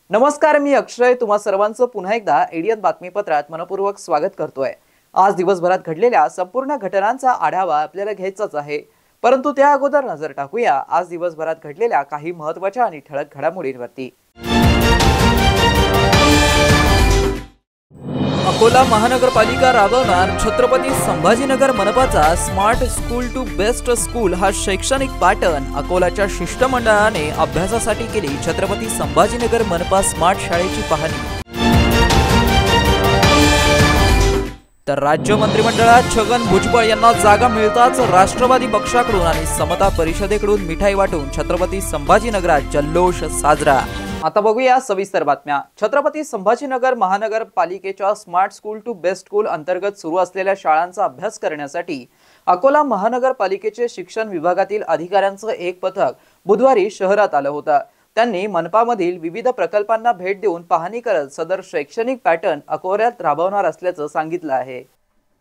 नमस्कार, मी अक्षय तुम्हा सर्वांचं पुन्हा एकदा एडियन बातमीपत्रात मनपूर्वक स्वागत करतोय। आज दिवसभरात घडलेल्या संपूर्ण घटनांचा आढावा आपल्याला घ्यायचाच आहे, परंतु त्या अगोदर नजर टाकूया आज दिवसभरात घडलेल्या काही महत्त्वाच्या आणि ठळक घडामोडींवरती। अकोला महानगरपालिका राबवणार छत्रपती संभाजीनगर मनपाचा smart school to best school हा शैक्षणिक पॅटर्न अकोलाच्या शिष्टमंडळाने अभ्यासासाठी केली। छत्रपती संभाजीनगर मनपा स्मार्ट शाळेची पाहणी। तर राज्य मंत्रिमंडळात छगन भुजबळ यांना जागा मिळताच राष्ट्रवादी पक्षाकडून आणि समता परिषदेकडून मिठाई वाटून छत्रपती संभाजीनगरात जल्लोष साजरा। आता बघूया सविस्तर बातम्या। छत्रपती संभाजीनगर महानगरपालिकेच्या smart school to best school अंतर्गत सुरू असलेल्या शाळांचा अभ्यास करण्यासाठी अकोला महानगरपालिकेचे शिक्षण विभागातील अधिकाऱ्यांचं एक पथक बुधवारी शहरात आलं होतं। त्यांनी मनपामधील विविध प्रकल्पांना भेट देऊन पाहणी करत सदर शैक्षणिक पॅटर्न अकोल्यात राबवणार असल्याचं सांगितलं आहे।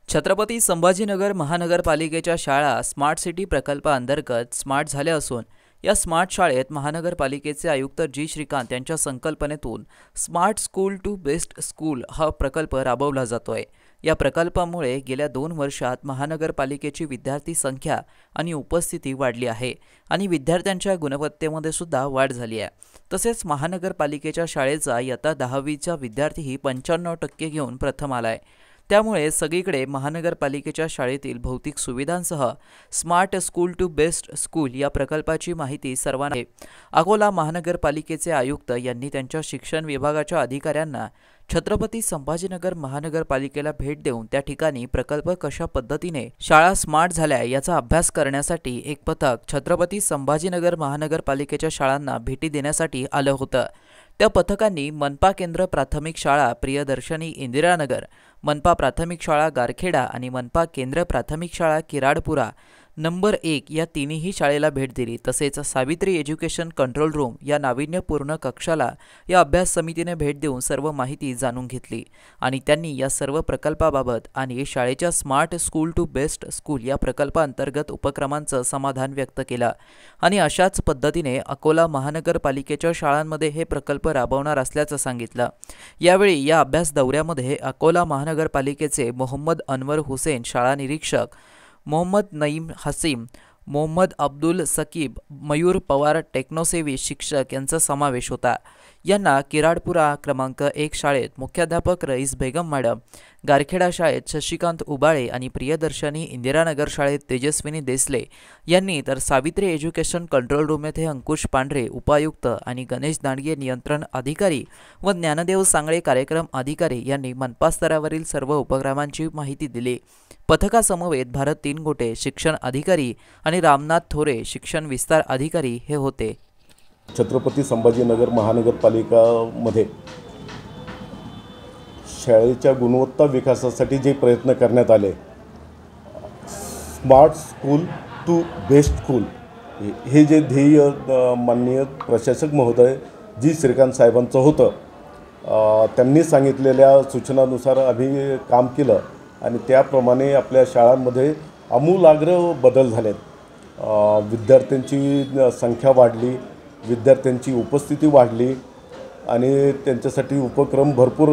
छत्रपती संभाजीनगर महानगरपालिकेच्या शाळा स्मार्ट सिटी प्रकल्पाअंतर्गत स्मार्ट झाल्या असून या स्मार्ट शाळेत महानगरपालिकेचे आयुक्त जी श्रीकांत यांच्या संकल्पनेतून smart school to best school हा प्रकल्प राबवला जातोय। या प्रकल्पामुळे गेल्या 2 वर्षात महानगरपालिकेची विद्यार्थी संख्या आणि उपस्थिती वाढली आहे आणि विद्यार्थ्यांच्या गुणवत्तेमध्ये सुद्धा वाढ झाली आहे। तसेच महानगरपालिकेच्या शाळेचा इयत्ता 10वीचा विद्यार्थीही 95% घेऊन प्रथम आलाय। त्यामुळे सगळीकडे महानगरपालिकेच्या शाळेतील भौतिक सुविधांसह smart school to best school या प्रकल्पाची माहिती सर्वांना आहे। अकोला महानगरपालिकेचे आयुक्त यांनी त्यांच्या शिक्षण विभागाच्या अधिकाऱ्यांना छत्रपती संभाजीनगर महानगरपालिकेला भेट देऊन त्या ठिकाणी प्रकल्प कशा पद्धतीने शाळा स्मार्ट झाल्या याचा अभ्यास करण्यासाठी एक पथक छत्रपती संभाजीनगर महानगरपालिकेच्या शाळांना भेटी देण्यासाठी आलं होतं। त्या पथकांनी मनपा केंद्र प्राथमिक शाळा प्रियदर्शनी इंदिरानगर, मनपा प्राथमिक शाळा गारखेडा आणि मनपा केंद्र प्राथमिक शाळा किराडपुरा नंबर 1 या तिन्ही शाळेला भेट दिली। तसेच सावित्री एज्युकेशन कंट्रोल रूम या नाविन्यपूर्ण कक्षाला या अभ्यास समितीने भेट देऊन सर्व माहिती जाणून घेतली आणि त्यांनी या सर्व प्रकल्पाबाबत आणि शाळेच्या smart school to best school या प्रकल्पाअंतर्गत उपक्रमांचं समाधान व्यक्त केलं आणि अशाच पद्धतीने अकोला महानगरपालिकेच्या शाळांमध्ये हे प्रकल्प राबवणार असल्याचं सांगितलं। यावेळी या अभ्यास दौऱ्यामध्ये अकोला महानगरपालिकेचे मोहम्मद अनवर हुसेन शाळा निरीक्षक, मोहम्मद नईम हसीम, मोहम्मद अब्दुल सकीब, मयूर पवार टेक्नोसेवी शिक्षक यांचा समावेश होता। यांना किराडपुरा क्रमांक 1 शाळेत मुख्याध्यापक रईस बेगम मॅडम, गारखेडा शाळेत शशिकांत उबाळे आणि प्रियदर्शनी इंदिरानगर शाळेत तेजस्विनी देसले यांनी, तर सावित्री एज्युकेशन कंट्रोल रूम येथे अंकुश पांढरे उपायुक्त आणि गणेश दांडगे नियंत्रण अधिकारी व ज्ञानदेव सांगळे कार्यक्रम अधिकारी यांनी मनपा स्तरावरील सर्व उपक्रमांची माहिती दिली। पथकासमवेत भारत तीनगोटे शिक्षण अधिकारी आणि रामनाथ थोरे शिक्षण विस्तार अधिकारी हे होते। छत्रपती संभाजीनगर महानगरपालिकामध्ये शाळेच्या गुणवत्ता विकासासाठी जे प्रयत्न करण्यात आले, smart school to best school हे जे ध्येय माननीय प्रशासक महोदय जी श्रीकांत साहेबांचं होतं, त्यांनी सांगितलेल्या सूचनानुसार आम्ही काम केलं आणि त्याप्रमाणे आपल्या शाळांमध्ये आमूलाग्र बदल झालेत। विद्यार्थ्यांची संख्या वाढली, विद्यार्थ्यांची उपस्थिती वाढली आणि त्यांच्यासाठी उपक्रम भरपूर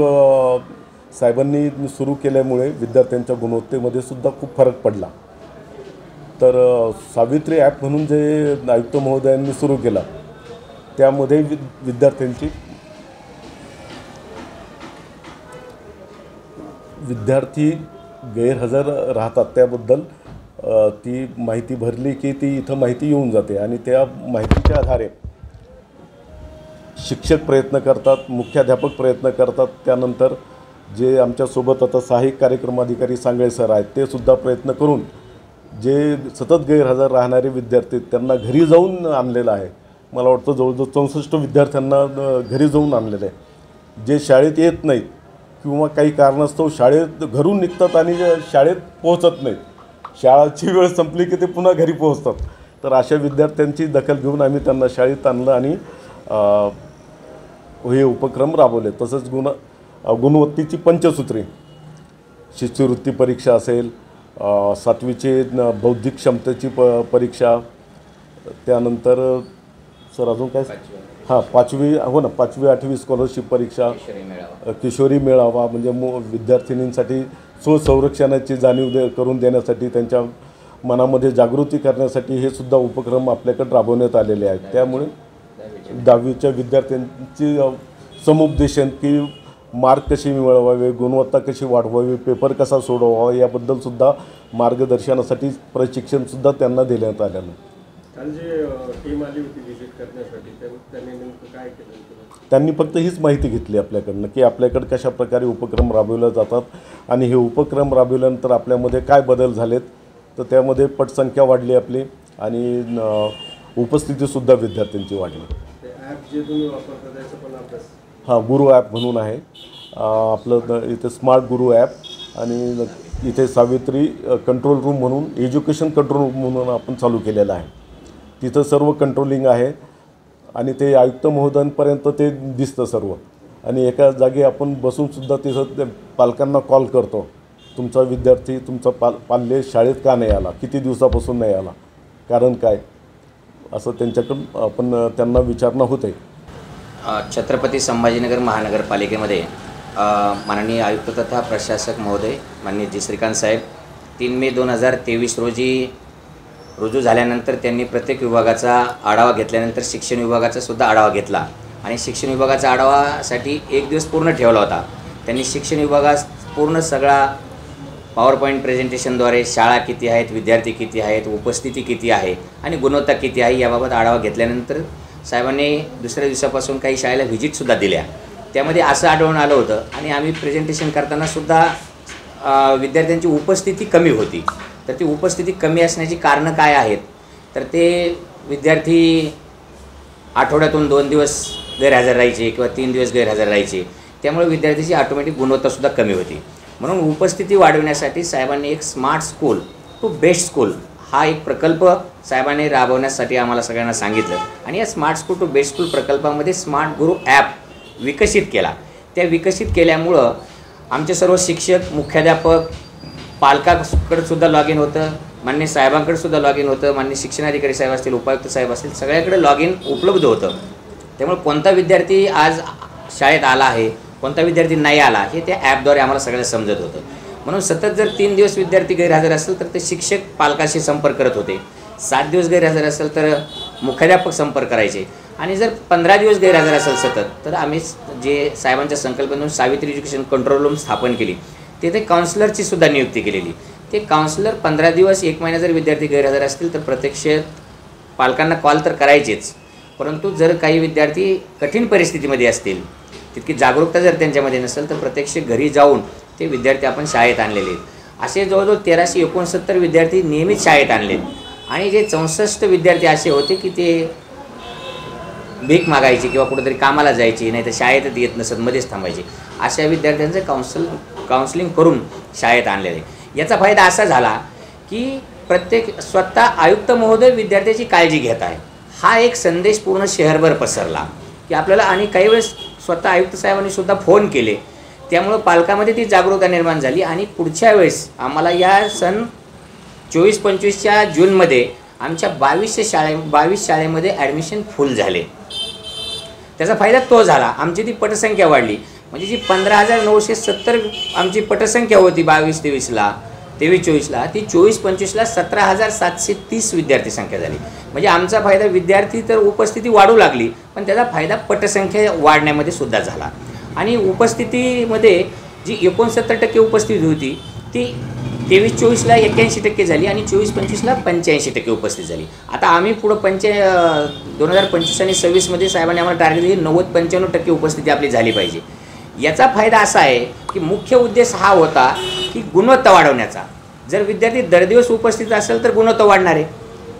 साहेबांनी सुरू केल्यामुळे विद्यार्थ्यांच्या गुणवत्तेमध्ये सुद्धा खूप फरक पडला। तर सावित्री ॲप म्हणून जे आयुक्त महोदयांनी सुरू केलं त्यामध्ये विद्यार्थी गैरहजर राहतात त्याबद्दल ती माहिती भरली की ती इथं माहिती येऊन जाते आणि त्या माहितीच्या आधारे शिक्षक प्रयत्न करतात, मुख्याध्यापक प्रयत्न करतात। त्यानंतर जे आमच्यासोबत आता सहाय्यक कार्यक्रम अधिकारी सांगळे सर आहेत ते सुद्धा प्रयत्न करून जे सतत गैरहजर राहणारे विद्यार्थी त्यांना घरी जाऊन आणलेलं आहे। मला वाटतं जवळजवळ 64 विद्यार्थ्यांना घरी जाऊन आणलेलं आहे। जे शाळेत येत नाहीत किंवा काही कारणास्तव शाळेत घरून निघतात आणि शाळेत पोहोचत नाहीत. शाळेची वेळ संपली की ते पुन्हा घरी पोहोचतात. तर अशा विद्यार्थ्यांची दखल घेऊन आम्ही त्यांना शाळेत आणलं आणि हे उपक्रम राबवले. तसंच गुणवत्तेची पंचसूत्री, शिष्यवृत्ती परीक्षा असेल, 7वीचे बौद्धिक क्षमतेची परीक्षा, त्यानंतर सर अजून काय, 5वी 5वी 8वी स्कॉलरशिप परीक्षा, किशोरी मेळावा, म्हणजे विद्यार्थिनींसाठी स्वसंरक्षणाची जाणीव करून देण्यासाठी, त्यांच्या मनामध्ये जागृती करण्यासाठी हे सुद्धा उपक्रम आपल्याकडे राबवण्यात आलेले आहेत. त्यामुळे 10वीच्या विद्यार्थ्यांची समुपदेशन की मार्क कशी मिळवावे, गुणवत्ता कशी वाढवावी, पेपर कसा सोडवावा याबद्दलसुद्धा मार्गदर्शनासाठी प्रशिक्षणसुद्धा त्यांना देण्यात आलेलं. टीम आली होती व्हिजिट करण्यासाठी, त्यांनी नेमकं काय केलं? त्यांनी फक्त हीच माहिती घेतली आपल्याकडनं की आपल्याकडे कशा प्रकारे उपक्रम राबवले जातात आणि हे उपक्रम राबवल्यानंतर आपल्यामध्ये काय बदल झालेत. तर त्यामध्ये पटसंख्या वाढली आपली आणि उपस्थितीसुद्धा विद्यार्थ्यांची वाढली. ते ॲप जे तुम्ही वापरता त्याचं पण अभ्यास? गुरु ॲप म्हणून आहे आपलं इथे, स्मार्ट गुरु ॲप, आणि इथे सावित्री कंट्रोल रूम म्हणून, एज्युकेशन कंट्रोल रूम म्हणून आपण चालू केलेलं आहे. तिथं सर्व कंट्रोलिंग आहे आणि ते आयुक्त महोदयांपर्यंत ते दिसतं सर्व. आणि एका जागी आपण बसूनसुद्धा तिथं पालकांना कॉल करतो, तुमचा विद्यार्थी, तुमचा पाल्य शाळेत का नाही आला, किती दिवसापासून नाही आला, कारण काय, असं त्यांच्याकडून आपण त्यांना विचारणं होते. छत्रपती संभाजीनगर महानगरपालिकेमध्ये माननीय आयुक्त तथा प्रशासक महोदय माननीय जी श्रीकांत साहेब 3 मे 2023 रोजी रुजू झाल्यानंतर त्यांनी प्रत्येक विभागाचा आढावा घेतल्यानंतर शिक्षण विभागाचा सुद्धा आढावा घेतला आणि शिक्षण विभागाचा आढावासाठी 1 दिवस पूर्ण ठेवला होता. त्यांनी शिक्षण विभागात पूर्ण सगळा पॉवरपॉईंट प्रेझेंटेशनद्वारे शाळा किती आहेत, विद्यार्थी किती आहेत, उपस्थिती किती आहे आणि गुणवत्ता किती आहे याबाबत आढावा घेतल्यानंतर साहेबांनी दुसऱ्या दिवसापासून काही शाळेला व्हिजिटसुद्धा दिल्या. त्यामध्ये असं आढळून आलं होतं आणि आम्ही प्रेझेंटेशन करतानासुद्धा विद्यार्थ्यांची उपस्थिती कमी होती. तर ती उपस्थिती कमी असण्याची कारणं काय आहेत, तर ते विद्यार्थी आठवड्यातून 2 दिवस गैरहजर राहायचे किंवा 3 दिवस गैरहजर राहायचे. त्यामुळे विद्यार्थ्याची ऑटोमॅटिक गुणवत्तासुद्धा कमी होती. म्हणून उपस्थिती वाढवण्यासाठी साहेबांनी एक smart school to best school हा एक प्रकल्प साहेबांनी राबवण्यासाठी आम्हाला सगळ्यांना सांगितलं आणि या smart school to best school प्रकल्पामध्ये स्मार्ट गुरु ॲप विकसित केला. त्या विकसित केल्यामुळं आमचे सर्व शिक्षक, मुख्याध्यापक, पालकांकडे लॉग इन होतं, माननीय साहेबांकडे सुद्धा लॉग इन होतं, माननीय शिक्षणाधिकारी साहेब असतील, उपायुक्त साहेब असतील, सगळ्याकडे लॉग इन उपलब्ध होतं. त्यामुळे कोणता विद्यार्थी आज शाळेत आला आहे, कोणता विद्यार्थी नाही आला हे त्या ॲपद्वारे आम्हाला सगळ्यांना समजत होतं. म्हणून सतत जर 3 दिवस विद्यार्थी गैरहजर असेल तर ते शिक्षक पालकाशी संपर्क करत होते, 7 दिवस गैरहजर असेल तर मुख्याध्यापक संपर्क करायचे आणि जर 15 दिवस गैरहजर असेल सतत तर आम्ही जे साहेबांच्या संकल्पनेतून सावित्री एज्युकेशन कंट्रोल रूम स्थापन केली, तिथे काउन्सिलरची सुद्धा नियुक्ती केलेली. ते काउन्सिलर 15 दिवस 1 महिना जर विद्यार्थी गैरहजर असतील तर प्रत्यक्ष पालकांना कॉल तर करायचेच, परंतु जर काही विद्यार्थी कठीण परिस्थितीमध्ये असतील, तितकी जागरूकता जर त्यांच्यामध्ये नसेल तर प्रत्यक्ष घरी जाऊन ते विद्यार्थी आपण शाळेत आणलेले आहेत. असे जवळजवळ 1369 विद्यार्थी नियमित शाळेत आणलेत आणि जे 64 विद्यार्थी असे होते की ते भीक मागायचे किंवा कुठेतरी कामाला जायचे, नाही तर शाळेतच येत नसत, मध्येच थांबायचे. अशा विद्यार्थ्यांचं काउन्सिलिंग करून शाळेत आणलेलं आहे. याचा फायदा असा झाला की प्रत्येक स्वतः आयुक्त महोदय विद्यार्थ्याची काळजी घेत आहे हा एक संदेश पूर्ण शहरभर पसरला की आपल्याला. आणि काही वेळेस स्वतः आयुक्त साहेबांनी सुद्धा फोन केले, त्यामुळं पालकामध्ये ती जागरूकता निर्माण झाली आणि पुढच्या वेळेस आम्हाला या सन 24-25च्या जूनमध्ये आमच्या 22 शाळेमध्ये ॲडमिशन फुल झाले. त्याचा फायदा तो झाला, आमची ती पटसंख्या वाढली. म्हणजे जी 15,970 आमची पटसंख्या होती 22-23ला, 23-24ला, ती 24-25ला 17,730 विद्यार्थी संख्या झाली. म्हणजे आमचा फायदा विद्यार्थी तर उपस्थिती वाढू लागली, पण त्याचा फायदा पटसंख्या वाढण्यामध्ये सुद्धा झाला. आणि उपस्थितीमध्ये जी 69% उपस्थिती होती ती 23-24ला 81% झाली आणि 24-25ला 85% उपस्थित झाली. आता आम्ही पुढं 2025 आणि 26मध्ये साहेबांनी आम्हाला टार्गेट दिली 90-95% उपस्थिती आपली झाली पाहिजे. याचा फायदा असा आहे की मुख्य उद्देश हा होता की गुणवत्ता वाढवण्याचा. जर विद्यार्थी दरदिवस उपस्थित असेल तर गुणवत्ता वाढणार आहे,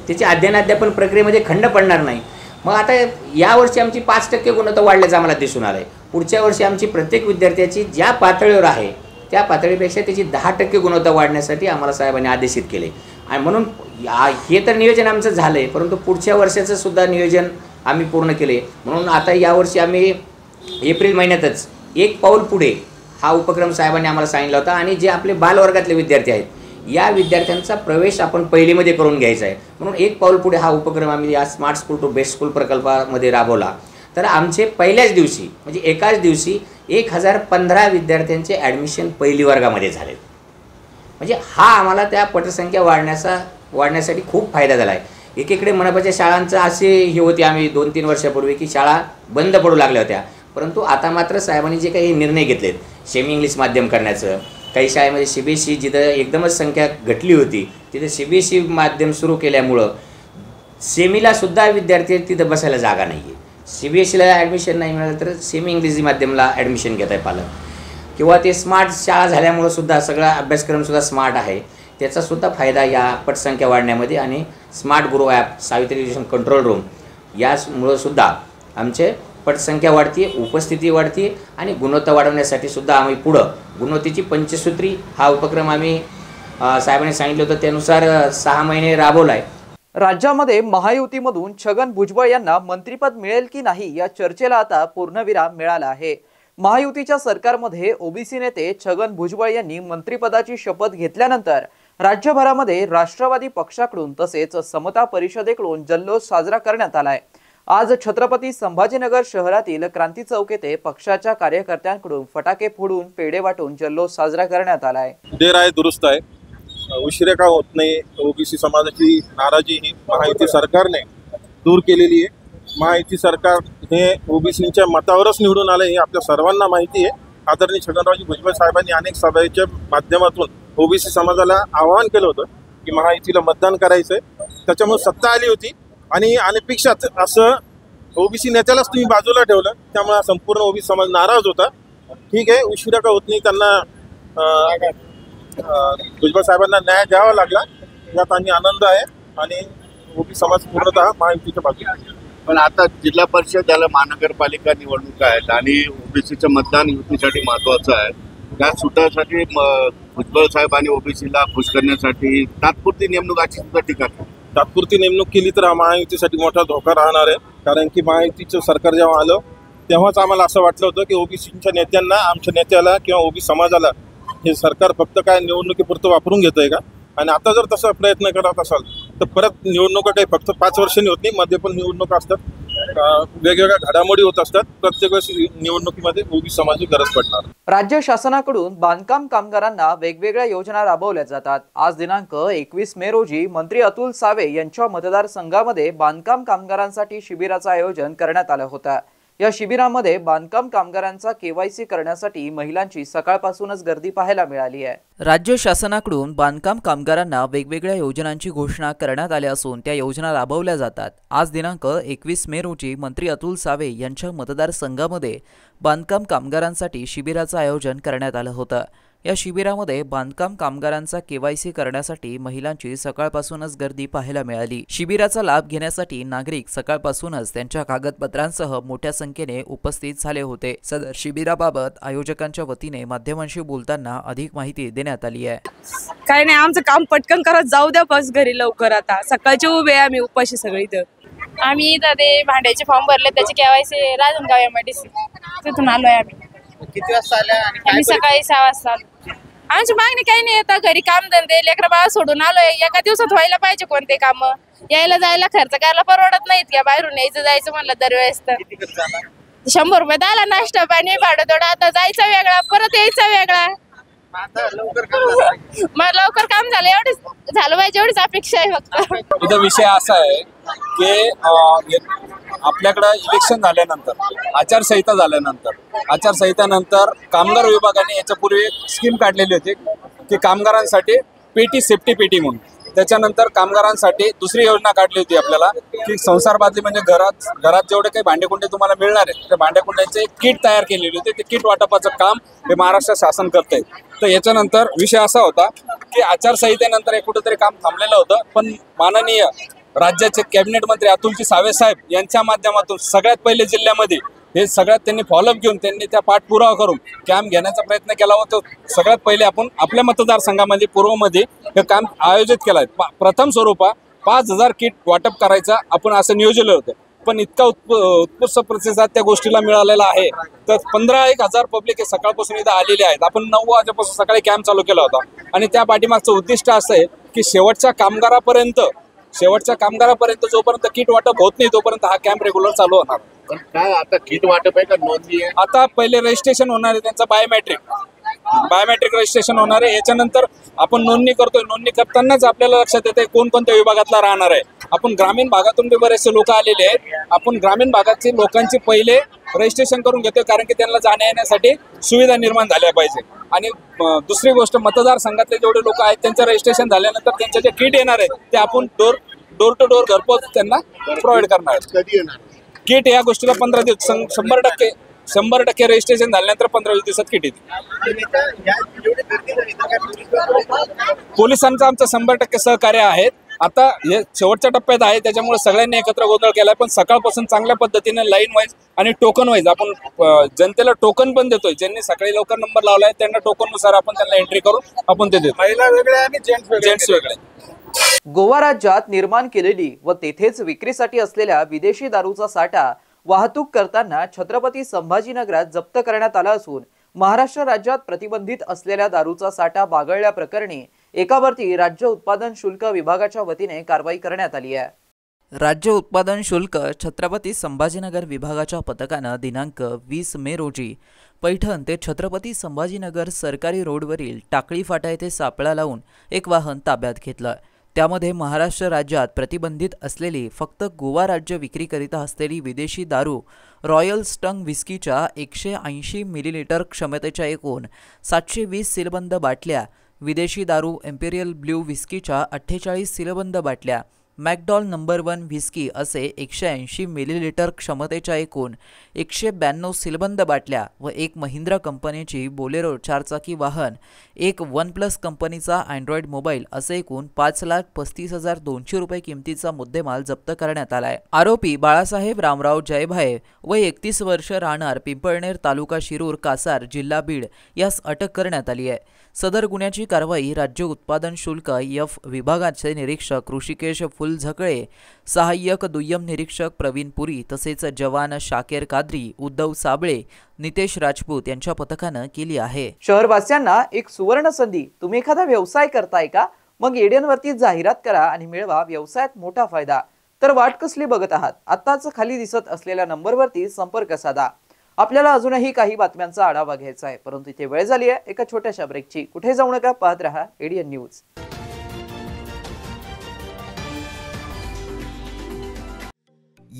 त्याची अध्ययन प्रक्रियेमध्ये खंड पडणार नाही. मग आता यावर्षी आमची 5% गुणवत्ता वाढल्याचं आम्हाला दिसून आलं आहे. पुढच्या वर्षी आमची प्रत्येक विद्यार्थ्याची ज्या पातळीवर आहे त्या पातळीपेक्षा त्याची 10% गुणवत्ता वाढण्यासाठी आम्हाला साहेबांनी आदेशित केले. आणि म्हणून हे तर नियोजन आमचं झालं आहे, परंतु पुढच्या वर्षाचं सुद्धा नियोजन आम्ही पूर्ण केले. म्हणून आता यावर्षी आम्ही एप्रिल महिन्यातच एक पाऊल पुढे हा उपक्रम साहेबांनी आम्हाला सांगितला होता. आणि जे आपले बालवर्गातले विद्यार्थी आहेत या विद्यार्थ्यांचा प्रवेश आपण पहिलीमध्ये करून घ्यायचा आहे. म्हणून एक पाऊल पुढे हा उपक्रम आम्ही या smart school to best school प्रकल्पामध्ये राबवला. तर आमचे पहिल्याच दिवशी म्हणजे एकाच दिवशी 1015 विद्यार्थ्यांचे ॲडमिशन पहिली वर्गामध्ये झाले. म्हणजे हा आम्हाला त्या पटसंख्या वाढण्यासाठी खूप फायदा झाला आहे. एकीकडे मनपाच्या शाळांचं असे हे होते, आम्ही 2-3 वर्षापूर्वी की शाळा बंद पडू लागल्या होत्या, परंतु आता मात्र साहेबांनी जे काही निर्णय घेतलेत सेमी इंग्लिश माध्यम करण्याचं, काही शाळेमध्ये CBSE जिथं एकदमच संख्या घटली होती तिथे CBSE माध्यम सुरू केल्यामुळं सेमीला सुद्धा विद्यार्थी तिथं बसायला जागा नाही आहे. CBSEला ॲडमिशन नाही मिळालं तर सेमी इंग्रजी माध्यमला ॲडमिशन घेत आहे पालक. किंवा ते स्मार्ट शाळा झाल्यामुळं सुद्धा सगळा अभ्यासक्रमसुद्धा स्मार्ट आहे, त्याचासुद्धा फायदा या पटसंख्या वाढण्यामध्ये आणि smart Guru app, Savitri education control room यामुळं सुद्धा आमचे पटसंख्या वाढते, उपस्थिती वाढते आणि गुणवत्ता वाढवण्यासाठी सुद्धा आम्ही पुढं गुणवत्तेची पंचसूत्री हा उपक्रम आम्ही साहेबांनी सांगितलं होतं त्यानुसार 6 महिने राबवला आहे. राज्यामध्ये महायुतीमधून छगन भुजबळ यांना मंत्रिपद मिळेल की नाही या चर्चेला आता पूर्णविराम मिळाला आहे. महायुतीच्या सरकारमध्ये ओबीसी नेते छगन भुजबळ यांनी मंत्रिपदाची शपथ घेतल्यानंतर राज्यभरामध्ये राष्ट्रवादी पक्षाकडून तसेच समता परिषदेकडून जल्लोष साजरा करण्यात आलाय. आज छत्रपती संभाजीनगर शहरातील क्रांती चौक येथे पक्षाच्या कार्यकर्त्यांकडून फटाके फोडून पेढे वाटून जल्लोष साजरा करण्यात आलाय. देर आहे दुरुस्त आहे, उशिरा का होत नाही. ओबीसी समाजाची नाराजी ही महायुती सरकारने दूर केलेली आहे. महायुती सरकार हे ओबीसीच्या मतावरच निवडून आले हे आपल्या सर्वांना माहिती आहे. आदरणीय छगनरावजी भुजबळ साहेबांनी अनेक सभेच्या माध्यमातून ओबीसी समाजाला आवाहन केलं होतं की महायुतीला मतदान करायचंय. त्याच्यामुळे सत्ता आली होती आणि अनपेक्षित असं ओबीसी नेत्यालाच तुम्ही बाजूला ठेवलं, त्यामुळे संपूर्ण ओबीसी समाज नाराज होता. ठीक आहे, उशिरा का होत नाही, त्यांना भुजबळ साहेबांना न्याय द्यावा लागला, यात आम्ही आनंद आहे आणि ओबीसी समाज पूर्णतः महायुतीच्या बाजूने. पण आता जिल्हा परिषद झालं, महानगरपालिका निवडणुका आहेत आणि ओबीसीचं मतदान युतीसाठी महत्त्वाचं आहे. त्या सुटासाठी भुजबळ साहेब आणि ओबीसीला खुश करण्यासाठी तात्पुरती नेमणुकाची सुद्धा टीका केली. तात्पुरती नेमणूक केली तर महायुतीसाठी मोठा धोका राहणार आहे. कारण की महायुतीचं सरकार जेव्हा आलं तेव्हाच आम्हाला असं वाटलं होतं की ओबीसीच्या नेत्यांना, आमच्या नेत्याला किंवा ओबीसी समाजाला हे सरकार फक्त काय निवडणुकीपुरतं वापरून घेतं आहे का. आणि आता जर तसा प्रयत्न करत असाल तर परत निवडणुका काही फक्त 5 वर्षांनी होत नाही, मध्ये पण निवडणुका असतात, वेगवेगळ्या घडामोडी होत असतात. प्रत्येक वेळेस निवडणुकीमध्ये ओबीसी समाजाची गरज पडणार. राज्य शासनाकडून बांधकाम कामगारांना वेगवेगळ्या योजना राबवल्या जातात. आज दिनांक 21 मे रोजी मंत्री अतुल सावे यांच्या मतदारसंघामध्ये बांधकाम कामगारांसाठी शिबिराचं आयोजन करण्यात आलं होतं. या शिबिरामध्ये बांधकाम कामगारांचा KYC करण्यासाठी महिलांची सकाळपासूनच गर्दी पाहायला मिळाली आहे. राज्य शासनाकडून बांधकाम कामगारांना वेगवेगळ्या योजनांची घोषणा करण्यात आल्या असून त्या योजना राबवल्या जातात. आज दिनांक 21 मे रोजी मंत्री अतुल सावे यांच्या मतदारसंघामध्ये बांधकाम कामगारांसाठी शिबिराचं आयोजन करण्यात आलं होतं. या शिबिरामध्ये बांधकाम कामगारांचा KYC करण्यासाठी महिलांची सकाळपासूनच गर्दी पाहायला मिळाली. शिबिराचा लाभ घेण्यासाठी नागरिक सकाळपासूनच त्यांच्या कागदपत्रांसह मोठ्या संख्येने उपस्थित झाले होते. सदर शिबिराबाबत आयोजकांच्या वतीने माध्यमांशी बोलताना अधिक माहिती देण्यात आली आहे. काय नाही, आमचं काम पटकन करत जाऊ द्या बस घरी लवकर. आता सकाळची उभे आहे आम्ही उपाशी सगळी. तर आम्ही इथं ते भांड्याचे फॉर्म भरले, त्याचे KYC राजनगाव MIDC तिथून आलोय आम्ही. किती वाजता आल्या आम्ही सकाळी 6 वाजता आलो. आमची मागणी काही नाही, आता घरी काम धंदे लेकरं बाळा सोडून आलोय. एका दिवसात व्हायला पाहिजे कोणते काम. यायला जायला खर्च करायला परवडत नाहीत का, बाहेरून यायचं जायचं म्हणलं दरवेळेस. तर 100 रुपये आला नाश्ता पाणी भाडं थोडं. आता जायचं वेगळा, परत यायचं वेगळा. मग लवकर काम झालं, एवढंच झालं पाहिजे, एवढीच अपेक्षा आहे फक्त. इथं विषय असा आहे की आपल्याकडं इलेक्शन झाल्यानंतर, आचारसंहितानंतर कामगार विभागाने याच्यापूर्वी स्कीम काढलेली होती की कामगारांसाठी पेटी, सेफ्टी पेटी म्हणून. त्याच्यानंतर कामगारांसाठी दुसरी योजना काढली होती आपल्याला की संसार बादली, म्हणजे घरात जेवढे काही भांडेकुंडे तुम्हाला मिळणार आहेत त्या भांडेकुंड्यांचे किट तयार केलेली होती. ते किट वाटपाचं काम हे महाराष्ट्र शासन करतंय. तर याच्यानंतर विषय असा होता की आचारसंहितेनंतर हे कुठेतरी काम थांबलेलं होतं, पण माननीय राज्याचे कॅबिनेट मंत्री अतुलजी सावे साहेब यांच्या माध्यमातून सगळ्यात पहिले जिल्ह्यामध्ये हे सगळ्यात त्यांनी फॉलोअप घेऊन त्यांनी त्या पाठपुरावा करून कॅम्प घेण्याचा प्रयत्न केला होता. सगळ्यात पहिले आपण आपल्या मतदारसंघामध्ये पूर्वमध्ये हे कॅम्प आयोजित केला आहे. प्रथम स्वरूपा 5,000 किट वाटप करायचा आपण असं नियोजलं होतं, पण इतका उत्कृष्ट प्रतिसाद त्या गोष्टीला मिळालेला आहे. तर 15,000 पब्लिक हे सकाळपासून इथं आलेले आहेत. आपण 9 वाजेपासून सकाळी कॅम्प चालू केला होता आणि त्या पाठीमागचं उद्दिष्ट असं आहे की शेवटच्या कामगारापर्यंत जोपर्यंत किट वाटप होत नाही तोपर्यंत हा कॅम्प रेग्युलर चालू होणार. पण काय आता किट वाटप आहे का नोंदणी आहे? आता पहिले रजिस्ट्रेशन होणार आहे त्यांचं बायोमेट्रिक रजिस्ट्रेशन होणार आहे. याच्यानंतर आपण नोंदणी करतोय. नोंदणी करतानाच आपल्याला लक्षात येते कोणकोणत्या विभागातला राहणार आहे. आपण ग्रामीण भागातून बी बरेचसे लोक आलेले आहेत. आपण ग्रामीण भागातील लोकांची पहिले रजिस्ट्रेशन करून घेतोय, कारण की त्यांना जाण्या येण्यासाठी सुविधा निर्माण झाल्या पाहिजे. आणि दुसरी गोष्ट, मतदारसंघातले जेवढे लोक आहेत त्यांचं रजिस्ट्रेशन झाल्यानंतर त्यांच्या जे किट येणार आहेत ते आपण डोर टू डोर घरपोच त्यांना प्रोव्हाइड करणार आहेत. कधी येणार किट या गोष्टीला 15 दिवस 100% रजिस्ट्रेशन झाल्यानंतर 15 दिवसात किट येते. पोलिसांचं आमचं 100% सहकार्य आहे. आता हे शेवटच्या टप्प्यात आहे, त्याच्यामुळे सगळ्यांनी एकत्र गोंधळ केलाय. पण सकाळपासून चांगल्या पद्धतीने लाईन वाईज आणि टोकन वाईज आपण जनतेला टोकन पण देतोय. ज्यांनी सकाळी लवकर नंबर लावलाय त्यांना टोकननुसार आपण त्यांना एंट्री करून आपण ते देतो. महिला वेगळे आणि जेंट्स वेगळे. गोवा राज्यात निर्माण केलेली व तेथेच विक्रीसाठी असलेल्या विदेशी दारूचा साठा वाहतूक करताना छत्रपती संभाजीनगरात जप्त करण्यात आला असून महाराष्ट्र राज्यात प्रतिबंधित असलेल्या दारूचा साठा बागळल्याप्रकरणी एकावरती राज्य उत्पादन शुल्क विभागाच्या वतीने कारवाई करण्यात आली आहे. राज्य उत्पादन शुल्क छत्रपती संभाजीनगर विभागाच्या पथकानं दिनांक 20 मे रोजी पैठण ते छत्रपती संभाजीनगर सरकारी रोडवरील टाकळी फाटा येथे सापळा लावून एक वाहन ताब्यात घेतलं. त्यामध्ये महाराष्ट्र राज्यात प्रतिबंधित असलेली फक्त गोवा राज्य विक्रीकरिता असलेली विदेशी दारू रॉयल स्टंग व्हिस्कीच्या 180 मिलीलिटर क्षमतेच्या एकूण 720 सीलबंद बाटल्या, विदेशी दारू इम्पेरियल ब्ल्यू व्हिस्कीच्या 48 सीलबंद बाटल्या, मॅकडॉल नंबर 1 व्हिस्की असे 180 मिलीलिटर क्षमतेच्या एकूण 192 सीलबंद बाटल्या व एक महिंद्रा कंपनीची बोलेरो 4चाकी वाहन, एक OnePlus कंपनीचा अँड्रॉइड मोबाईल असे एकूण 5,35,200 रुपये किमतीचा मुद्देमाल जप्त करण्यात आलाय. आरोपी बाळासाहेब रामराव जयभाये वय 31 वर्ष, राहणार पिंपळनेर, तालुका शिरूर, कासार, जिल्हा बीड यास अटक करण्यात आली आहे. सदर गुन्ह्याची कारवाई राज्य उत्पादन शुल्क एफ विभागाचे निरीक्षक ऋषिकेश फुलझकळे, सहाय्यक दुय्यम निरीक्षक प्रवीण पुरी तसेच जवान शाकेर कादरी, उद्धव साबळे, नितेश राजपूत यांच्या पथकानं केली आहे. शहरवासियांना एक सुवर्ण संधी. तुम्ही एखादा व्यवसाय करताय का? मग एडियनवरती जाहिरात करा आणि मिळवा व्यवसायात मोठा फायदा. तर वाट कसली बघत आहात? आत्ताच खाली दिसत असलेल्या नंबरवरती संपर्क साधा. आपल्याला अजूनही काही बातम्यांचा आढावा घ्यायचा आहे, परंतु इथे वेळ झाली आहे एका छोट्याशा ब्रेकची. कुठे जाऊ नका, पाहत रहा एडियन न्यूज.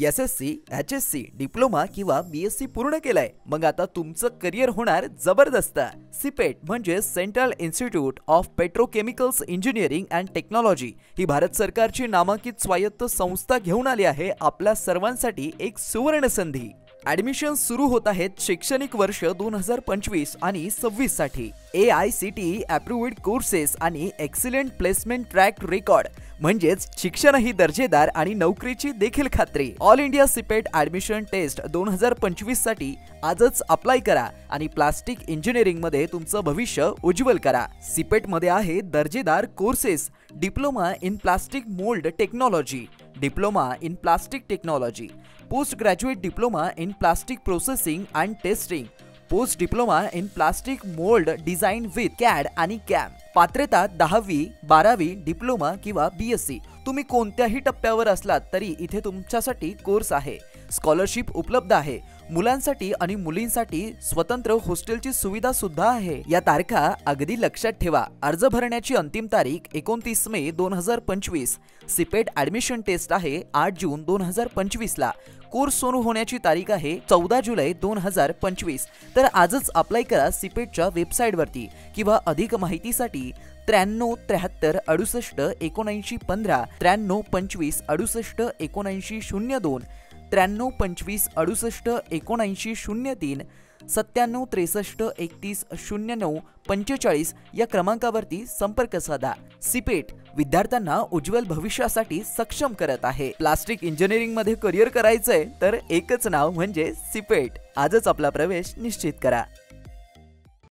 SSC, HSC, डिप्लोमा किंवा BSc पूर्ण केलाय? मग आता तुमचं करिअर होणार जबरदस्त. सिपेट म्हणजे central institute of petrochemicals engineering and technology ही भारत सरकारची नामांकित स्वायत्त संस्था घेऊन आली आहे आपल्या सर्वांसाठी एक सुवर्ण संधी. ॲडमिशन सुरू होत आहेत शैक्षणिक वर्ष 2025 आणि 26 साठी. AICTE अप्रूव्ड कोर्सेस आणि एक्सिलेंट प्लेसमेंट ट्रॅक रेकॉर्ड म्हणजेच शिक्षणही दर्जेदार आणि नोकरीची देखील खात्री. All India CIPET admission test 2025 साठी आजच अप्लाय करा आणि प्लास्टिक इंजिनिअरिंग मध्ये तुमचं भविष्य उज्ज्वल करा. सिपेट मध्ये आहे दर्जेदार courses, diploma in plastic mould technology, diploma in plastic technology, post graduate diploma in plastic processing and testing, post diploma in plastic mould design with CAD आणि CAM. पात्रता 10वी, 12वी, डिप्लोमा किंवा BSc. तुम्ही कोणत्याही टप्प्यावर असलात तरी इथे तुमच्यासाठी कोर्स आहे. स्कॉलरशिप उपलब्ध आहे. मुलांसाठी आणि मुलींसाठी स्वतंत्र हॉस्टेलची सुविधा सुद्धा आहे. या तारखा अगदी लक्षात ठेवा. अर्ज भरण्याची अंतिम तारीख 29 मे 2025. सिपेट ॲडमिशन टेस्ट आहे 8 जून 2025 ला. कोर्स सुरू होण्याची तारीख आहे 14 जुलै 2025. तर आजच अप्लाय करा सिपेटच्या वेबसाईटवरती किंवा अधिक माहितीसाठी 93 73 68 79 15, 93 25 68 79 02, 93 25 68 79 03, 97 63 31 09, 45 या क्रमांकावरती संपर्क साधा। सिपेट विद्यार्थ्यांना उज्ज्वल भविष्यासाठी सक्षम करत आहे। प्लास्टिक इंजिनिअरिंग मध्ये करिअर करायचंय तर एकच नाव म्हणजे सिपेट। आजच आपला प्रवेश निश्चित करा।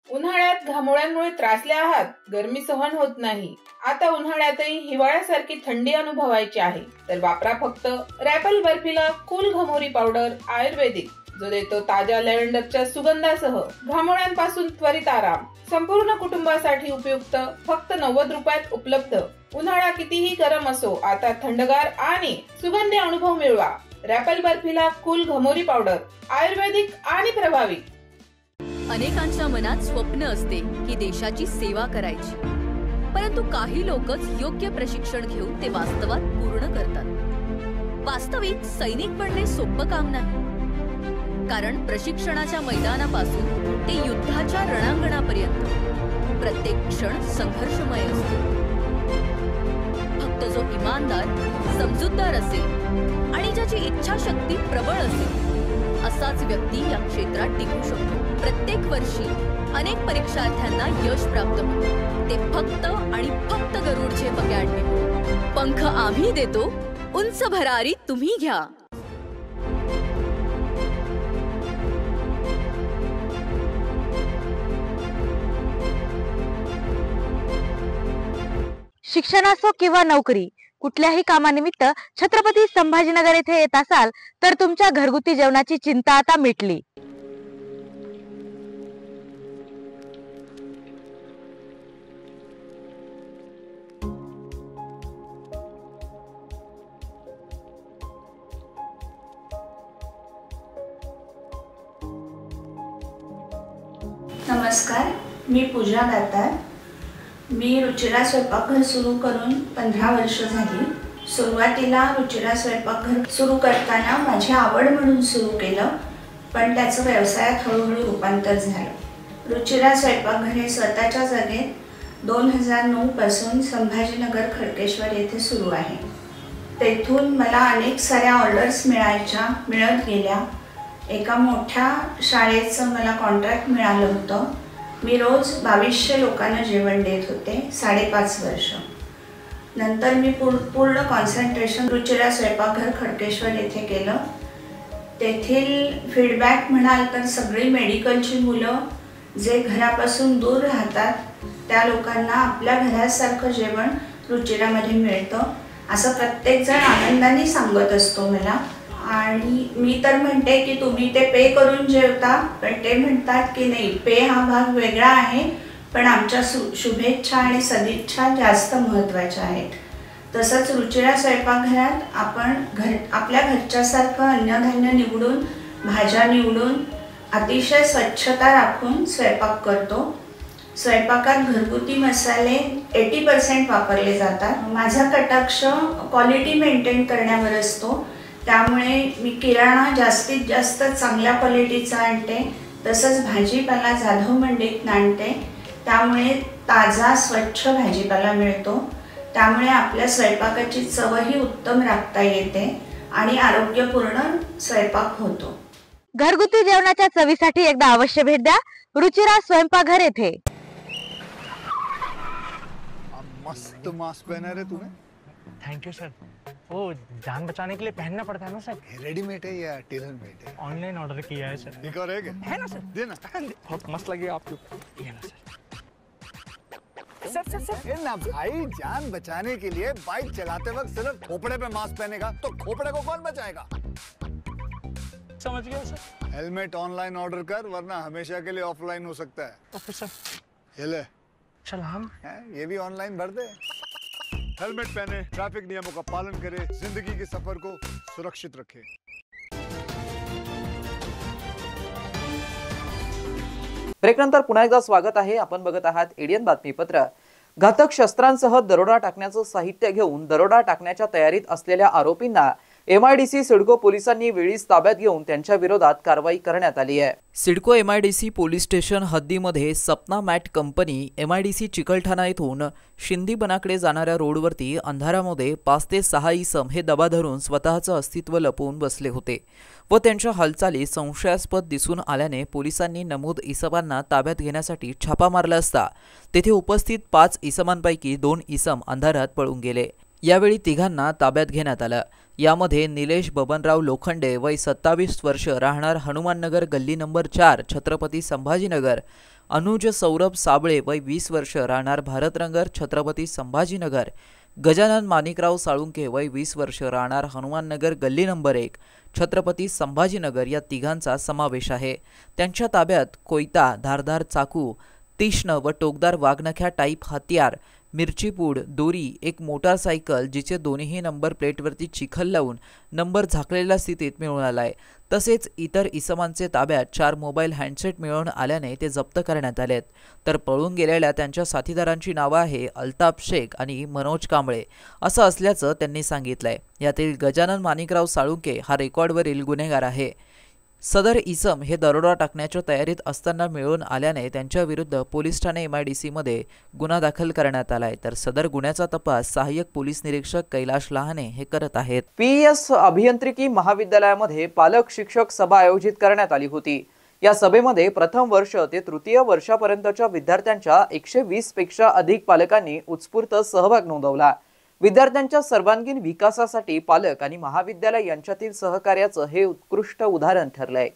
उन्हाळ्यात घामोळ्यांमुळे त्रासले आहात, गरमी सहन होत नाही, आता उन्हाळ्यातही हिवाळ्यासारखी थंडी अनुभवायची आहे तर वापरा फक्त रॅपल बर्फिला कूल घमोरी पावडर आयुर्वेदिक, जो देतो ताज्या लॅव्हेंडरच्या सुगंधासह घामोळ्यांपासून त्वरित आराम। संपूर्ण कुटुंबासाठी उपयुक्त, फक्त 90 रुपयात उपलब्ध। उन्हाळा कितीही गरम असो, आता थंडगार आणि सुगंधी अनुभव मिळवा। रॅपल बर्फिला कूल घमोरी पावडर आयुर्वेदिक आणि प्रभावी। अनेकांच्या मनात स्वप्न असते की देशाची सेवा करायची, परंतु काही लोकच योग्य प्रशिक्षण घेऊन ते वास्तवात पूर्ण करतात। वास्तविक सैनिक बनणे सोपं काम नाही, कारण प्रशिक्षणाच्या मैदानापासून ते युद्धाच्या रणांगणापर्यंत प्रत्येक क्षण संघर्षमय असतो। फक्त जो इमानदार, समजूतदार असेल आणि ज्याची इच्छाशक्ती प्रबळ असेल असाच व्यक्ती या क्षेत्रात टिकू शकतो। प्रत्येक वर्षी अनेक परीक्षार्थ्यांना यश प्राप्त होते, ते फक्त आणि फक्त गरुडचे अकॅडमी। पंख आम्ही देतो, उंच भरारी तुम्ही घ्या। शिक्षण असो किंवा नोकरी, कुठल्याही कामानिमित्त छत्रपती संभाजीनगर येथे येत असाल तर तुमच्या घरगुती जेवणाची चिंता आता मिटली। नमस्कार, मी पूजा दातार। मी रुचिरा स्वयंपाकघर सुरू करून 15 वर्ष झाली। सुरुवातीला रुचिरा स्वयंपाकघर सुरू करताना माझी आवड म्हणून सुरू केलं, पण त्याचं व्यवसायात हळूहळू रूपांतर झालं। रुचिरा स्वयंपाकघर हे स्वतःच्या जागेत 2009 पासून संभाजीनगर खडकेश्वर येथे सुरू आहे। तेथून मला अनेक साऱ्या ऑर्डर्स मिळत गेल्या। एका मोठ्या शाळेचं मला कॉन्ट्रॅक्ट मिळालं होतं। मी रोज 2200 लोकांना जेवण देत होते 5.5 वर्ष। नंतर मी पूर्ण कॉन्सन्ट्रेशन रुचिरा स्वयंपाकघर खडकेश्वर येथे केलं। तेथील फीडबॅक म्हणाल तर सगळी मेडिकलची मुलं जे घरापासून दूर राहतात त्या लोकांना आपल्या घरासारखं जेवण रुचिरामध्ये मिळतं असं प्रत्येकजण आनंदाने सांगत असतो मला। आणि मी तर म्हणते की तुम्ही ते पे करून जेवता, पण ते म्हणतात की नाही, पे हा भाग वेगळा आहे, पण आमच्या शुभेच्छा आणि सदिच्छा जास्त महत्त्वाच्या आहेत। तसंच रुचिरा स्वयंपाकघरात आपण आपल्या घरच्यासारखं अन्नधान्य निवडून, भाज्या निवडून, अतिशय स्वच्छता राखून स्वयंपाक करतो। स्वयंपाकात घरगुती मसाले 80% वापरले जातात। माझा कटाक्ष क्वालिटी मेंटेन करण्यावर असतो, त्यामुळे मी किराणा जास्तीत जास्त चांगल्या क्वालिटीचा आणते। तसंच भाजीपाला जाधव मंडईत आणते, त्यामुळे ताजा स्वच्छ भाजीपाला मिळतो। त्यामुळे आपल्या स्वयंपाकाची चवही उत्तम राखता येते आणि आरोग्यपूर्ण स्वयंपाक होतो। घरगुती जेवणाच्या चवीसाठी एकदा अवश्य भेट द्या रुचिरा स्वयंपाकघर येथे। मस्त मास्क पहना रे तूने। Thank you sir. वो जान बचाने के लिए पहनना पड़ता है ना सर। रेडीमेड है या टेलर मेड है? ऑनलाइन ऑर्डर किया है सर। एक और है ना सर? देना। बहुत मस्त लगे आपको। ये ना सर। सर ना भाई, जान बचाने के लिए बाइक चलाते वक्त सिर्फ खोपड़े पे मास्क पहनेगा तो खोपड़े को कौन बचाएगा? समझ गया सर। हेलमेट ऑनलाइन ऑर्डर कर, वरना हमेशा के लिए ऑफलाइन हो सकता है। Okay sir. ये ले। चल हम ये भी ऑनलाइन भर दे। हेलमेट पहने, ट्रैफिक नियमों का पालन करे, जिंदगी के सफर को सुरक्षित रखे। ब्रेकनंतर पुन्हा एकदा स्वागत आहे। आपण बघत आहात एडियन बातमीपत्र। घातक शस्त्रांसह दरोडा टाकण्याचं साहित्य घेऊन दरोडा टाकण्याच्या तयारीत असलेल्या आरोपींना MIDC सिडको पोलिसांनी वेळीच ताब्यात घेऊन त्यांच्या विरोधात कारवाई करण्यात आली आहे। सिडको MIDC पोलीस स्टेशन हद्दीमध्ये Sapna mat company MIDC Chikalthana येथून शिंदी बनाकडे जाणाऱ्या रोडवरती अंधारामध्ये 5 ते 6 इसम हे दबा धरून स्वतःचं अस्तित्व लपवून बसले होते व त्यांच्या हालचाली संशयास्पद दिसून आल्याने पोलिसांनी नमूद इसमांना ताब्यात घेण्यासाठी छापा मारला असता तेथे उपस्थित 5 इसमांपैकी 2 इसम अंधारात पळून गेले। यावेळी तिघांना ताब्यात घेण्यात आलं। यामध्ये निलेश बबनराव लोखंडे वय 27 वर्ष राहणार हनुमाननगर गल्ली नंबर 4 छत्रपती संभाजीनगर, अनुज सौरभ साबळे वय 20 वर्ष राहणार भारतनगर छत्रपती संभाजीनगर, गजानन माणिकराव साळुंके वय 20 वर्ष राहणार हनुमाननगर गल्ली नंबर 1 छत्रपती संभाजीनगर या तिघांचा समावेश आहे। त्यांच्या ताब्यात कोयता, धारदार चाकू, तीक्ष्ण व टोकदार वाघनख्या टाईप हत्यार, मिरची पूड, दोरी, एक मोटारसायकल जिचे दोन्ही नंबर प्लेटवरती चिखल लावून नंबर झाकलेल्या स्थितीत मिळून आलाय। तसेच इतर इसमांचे ताब्यात 4 मोबाईल हँडसेट मिळून आल्याने ते जप्त करण्यात आलेत। तर पळून गेलेल्या त्यांच्या साथीदारांची नावे आहे अल्ताफ शेख आणि मनोज कांबळे असं असल्याचं त्यांनी सांगितलंय। यातील गजानन माणिकराव साळुंके हा रेकॉर्डवरील गुन्हेगार आहे। सदर इसम हे दरोडा टाकण्याच्या तयारीत असताना मिळून आल्याने त्यांच्या विरुद्ध पोलीस ठाणे MIDC मध्ये गुन्हा दाखल करण्यात आलाय। तर सदर गुन्ह्याचा तपास सहाय्यक पोलीस निरीक्षक कैलाश लहाने हे करत आहेत। PES अभियांत्रिकी महाविद्यालयामध्ये पालक शिक्षक सभा आयोजित करण्यात आली होती। या सभेमध्ये प्रथम वर्ष ते तृतीय वर्षापर्यंतच्या विद्यार्थ्यांच्या 120 पेक्षा अधिक पालकांनी उत्स्फूर्त सहभाग नोंदवला। विद्यार्थ्यांच्या सर्वांगीण विकासासाठी पालक आणि महाविद्यालय यांच्यातील सहकार्याचं हे उत्कृष्ट उदाहरण ठरलंय।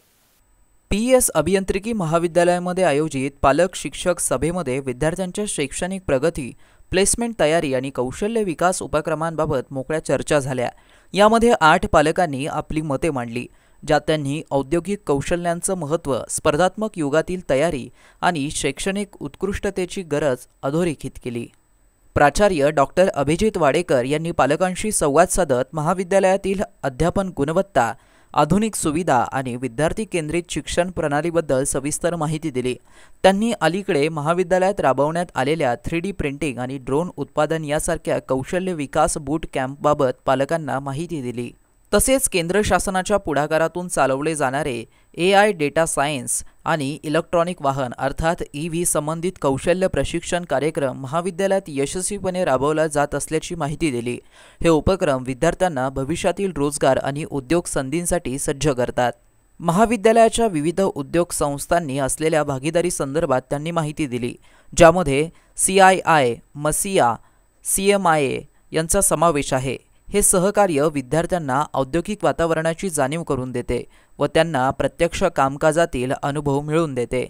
PES अभियांत्रिकी महाविद्यालयामध्ये आयोजित पालक शिक्षक सभेमध्ये विद्यार्थ्यांच्या शैक्षणिक प्रगती, प्लेसमेंट तयारी आणि कौशल्य विकास उपक्रमांबाबत मोकळ्या चर्चा झाल्या। यामध्ये 8 पालकांनी आपली मते मांडली, ज्यात त्यांनी औद्योगिक कौशल्यांचं महत्त्व, स्पर्धात्मक युगातील तयारी आणि शैक्षणिक उत्कृष्टतेची गरज अधोरेखित केली। प्राचार्य डॉक्टर अभिजित वाडेकर यांनी पालकांशी संवाद साधत महाविद्यालयातील अध्यापन गुणवत्ता, आधुनिक सुविधा आणि विद्यार्थी केंद्रित शिक्षण प्रणालीबद्दल सविस्तर माहिती दिली। त्यांनी अलीकडे महाविद्यालयात राबवण्यात आलेल्या 3D प्रिंटिंग आणि ड्रोन उत्पादन यासारख्या कौशल्य विकास बूट कॅम्पबाबत पालकांना माहिती दिली। तसेच केंद्र शासनाच्या पुढाकारातून चालवले जाणारे AI डेटा सायन्स आणि इलेक्ट्रॉनिक वाहन अर्थात EV संबंधित कौशल्य प्रशिक्षण कार्यक्रम महाविद्यालयात यशस्वीपणे राबवला जात असल्याची माहिती दिली। हे उपक्रम विद्यार्थ्यांना भविष्यातील रोजगार आणि उद्योग संधींसाठी सज्ज करतात। महाविद्यालयाच्या विविध उद्योग संस्थांनी असलेल्या भागीदारी संदर्भात त्यांनी माहिती दिली, ज्यामध्ये CII, मसिया, CMIA यांचा समावेश आहे। हे सहकार्य विद्यार्थ्यांना औद्योगिक वातावरणाची जाणीव करून देते व त्यांना प्रत्यक्ष कामकाजातील अनुभव मिळवून देते।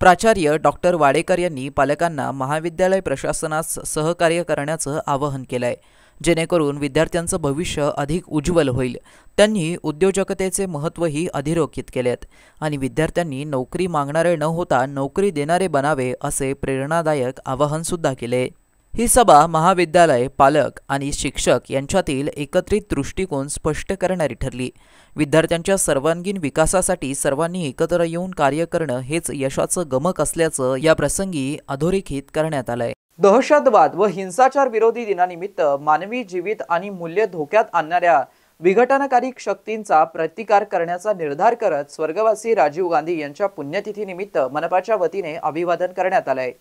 प्राचार्य डॉक्टर वाडेकर यांनी पालकांना महाविद्यालय प्रशासनास सहकार्य करण्याचं आवाहन केलंय, जेणेकरून विद्यार्थ्यांचं भविष्य अधिक उज्ज्वल होईल। त्यांनी उद्योजकतेचे महत्त्वही अधोरेखित केलेत आणि विद्यार्थ्यांनी नोकरी मागणारे न होता नोकरी देणारे बनावे असे प्रेरणादायक आवाहन सुद्धा केले। ही सभा महाविद्यालय, पालक आणि शिक्षक यांच्यातील एकत्रित दृष्टिकोन स्पष्ट करणारी ठरली। विद्यार्थ्यांच्या सर्वांगीण विकासासाठी सर्वांनी एकत्र येऊन कार्य करणं हेच यशाचं गमक असल्याचं या प्रसंगी अधोरेखित करण्यात आलंय। दहशतवाद व हिंसाचार विरोधी दिनानिमित्त मानवी जीवित आणि मूल्य धोक्यात आणणाऱ्या विघटनकारी शक्तींचा प्रतिकार करण्याचा निर्धार करत स्वर्गवासी राजीव गांधी यांच्या पुण्यतिथीनिमित्त मनपाच्या वतीने अभिवादन करण्यात आलंय।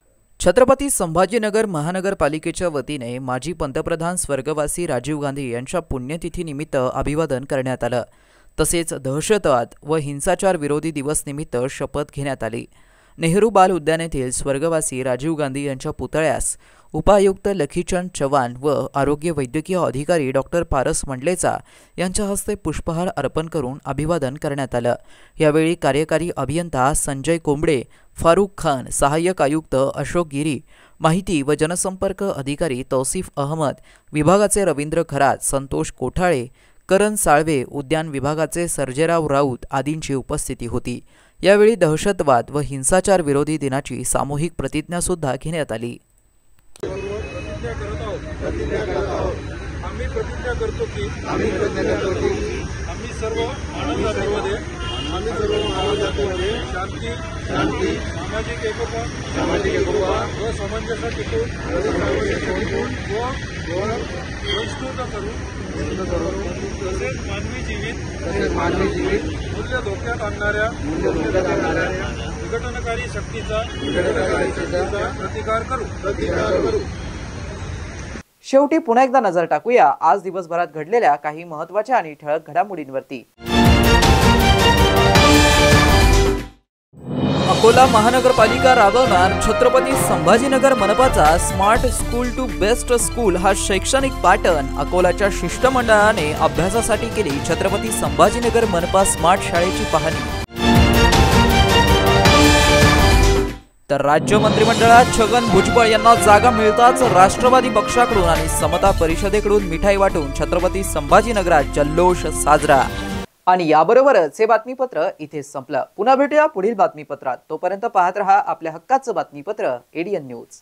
छत्रपती संभाजीनगर महानगरपालिकेच्या वतीने माजी पंतप्रधान स्वर्गवासी राजीव गांधी यांच्या पुण्यतिथीनिमित्त अभिवादन करण्यात आलं। तसेच दहशतवाद व हिंसाचार विरोधी दिवस निमित्त शपथ घेण्यात आली। नेहरू बाल उद्यान येथील स्वर्गवासी राजीव गांधी यांच्या पुतळ्यास उपायुक्त लखीचंद चव्हाण व आरोग्य वैद्यकीय अधिकारी डॉक्टर पारस मंडलेचा यांच्या हस्ते पुष्पहार अर्पण करून अभिवादन करण्यात आलं। यावेळी कार्यकारी अभियंता संजय कोंबडे, फारूक खान, सहाय्यक आयुक्त अशोक गिरी, माहिती व जनसंपर्क अधिकारी तौसिफ अहमद, विभागाचे रवींद्र खरात, संतोष कोठाळे, करण साळवे, उद्यान विभागाचे सर्जेराव राऊत आदींची उपस्थिती होती। यावेळी दहशतवाद व हिंसाचार विरोधी दिनाची सामूहिक प्रतिज्ञा सुद्धा घेण्यात आली। आम्ही प्रतिज्ञा करतो की आम्ही सर्व मानव जातीमध्ये शांती, सामाजिक एकोपा व सामंजस्य टिकून विस्कृत करून तसेच मानवी जीवित मूल्य धोक्यात आणणाऱ्या विघटनकारी शक्तीचा प्रतिकार करू. शेवटी पुन्हा एकदा नजर टाकूया आज दिवसभरात घडलेल्या काही महत्त्वाच्या आणि ठळक घडामोडींवरती. अकोला महानगरपालिका राबवणार छत्रपती संभाजीनगर मनपाचा smart school to best school हा शैक्षणिक पॅटर्न अकोलाच्या शिष्टमंडळाने अभ्यासासाठी केली छत्रपती संभाजीनगर मनपा स्मार्ट शाळेची पाहणी. तर राज्य मंत्रिमंडळात छगन भुजबळ यांना जागा मिळताच राष्ट्रवादी पक्षाकडून आणि समता परिषदेकडून मिठाई वाटून छत्रपती संभाजीनगरात जल्लोष साजरा. आणि याबरोबरच हे बातमीपत्र इथे संपलं. पुन्हा भेटूया पुढील बातमीपत्रात. तोपर्यंत पाहत रहा आपल्या हक्काचं बातमीपत्र एडीएन न्यूज.